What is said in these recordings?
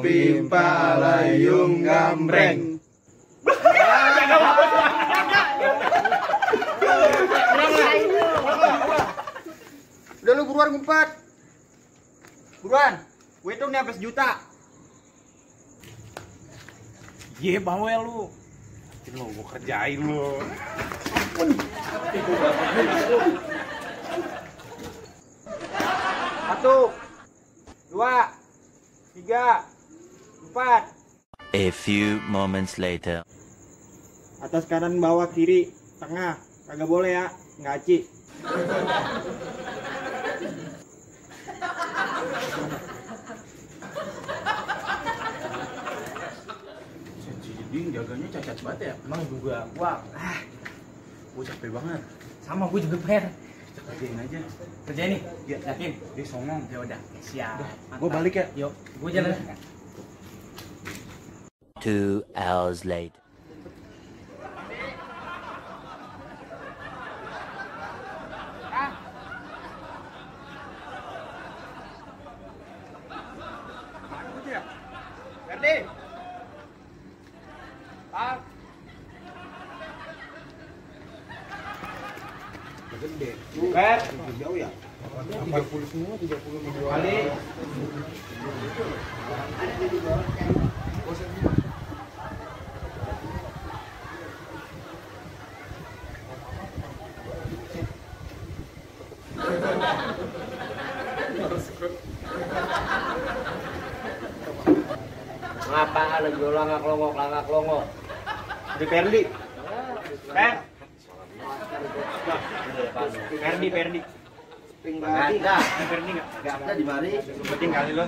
pipa layung gambreng. Udah lu buruan ngumpet. Buruan. Gue hitung nih sampai 1 juta. Ye bawel lu. Lo gua kerjain lu. Satu, 2, 3, 4. A few moments later. Atas, kanan, bawah, kiri, tengah. Kagak boleh ya, ngaci. Jadi jaganya cacat banget ya. Emang juga gua capek banget. Sama gue juga Per. Kerjain aja. Kerjain nih. Ya, Yakin? dia songong. Ya udah, siap. Gua balik ya. Yuk, gue jalan. 2 hours later. Ferdi. Pak. Gede. Fer. Jauh ya? 30 semua, 30 menjual. Kali. Ngapa lagi langak longo? Di Ferdi. Fer. Ferdi. Nggak ada. Ferdi enggak? Nggak ada di mari. Penting kali lo.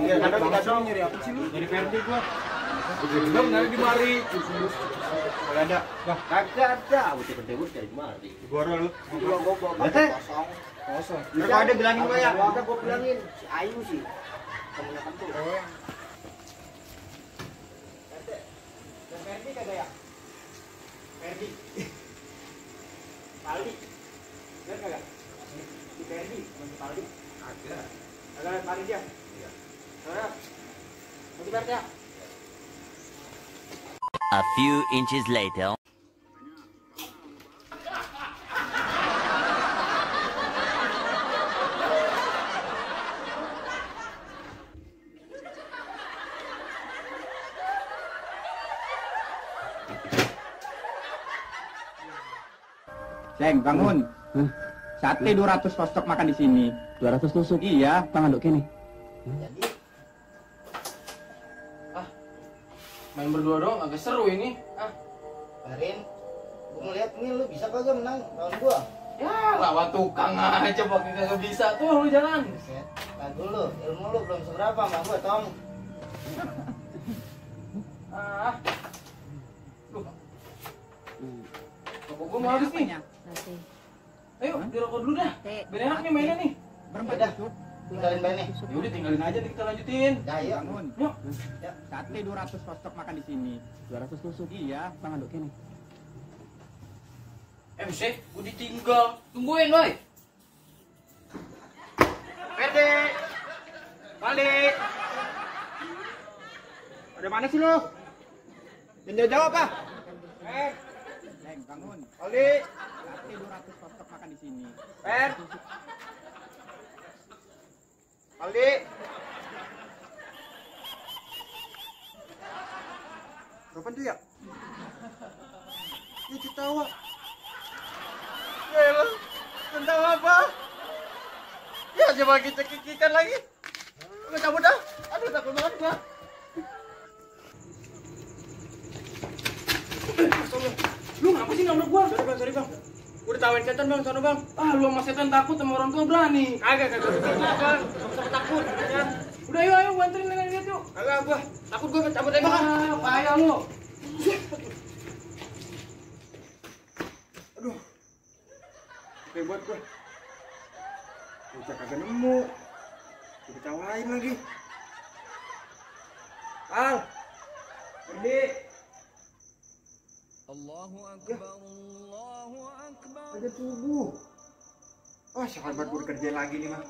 Iya, ada kita dong. Nyari apa sih lu? Jadi Ferdi gua. Belum nyari di mari. Kalau ada. Wah, Kagak ada. Udah dari mari. goro lu. Gua Kosong. Kalau ada bilangin gua ya. Udah gua bilangin si Ayu sih. Temennya kan tuh. Ferdi kagak ya? Ferdi. Paldi. Bener kagak? Si Ferdi, teman Paldi. Ada. Kagak Paldi dia? Iya. Kagak. Masih Ferdi ya? A few inches later. Seng, bangun. Sate 200 tusuk makan di sini. 200 tusuk. Iya. Tangan dok kene. Jadi Main berdua doang agak seru ini. Karin, gua ngeliat nih lu bisa kagak menang lawan gua. Ya, lawan tukang aja pakai kagak bisa tuh lu jalan. Buset. Nah dulu, ilmu lu belum seberapa sama gua, Tom. Rokok gua mau habis nih. Ayo, dirokok dulu dah. Biar enak nih mainnya nih. Udah, tinggalin bayi nih. Ya udah tinggalin aja nih kita lanjutin. Dah, yuk. Bangun. Yuk. Sate 200 tusuk makan di sini. 200 tusuk. Iya. Tangan dok kene. Buset, gua ditinggal. Tungguin, boy. Ferdi. Paldi. Ada mana sih lu? Jangan jawab ah. Seng, bangun. Paldi. Sate 200 tusuk makan di sini. Fer. Paldi. Kapan tuh ya? Ya ketawa. Ya lo, tentang apa? Ya coba kita kikikan lagi. Gue cabut dah. Aduh takut banget gua. Lu ngapa sih nabrak gua? Sorry bang. Udah tawain setan bang, sono bang. Ah, lu sama setan takut sama orang tua berani. Kagak bang. Sama takut. Ya. Udah ayo gua anterin dengan lihat yuk. Kagak gua. Takut gua cabut aja bang. Bahaya lu. Aduh. Oke buat gua. Udah kagak nemu. Diketawain lagi. Al. Ferdi. Allahu Akbar, Allahu Akbar. Ada tubuh. Oh, sahabat gue kerja lagi nih mah.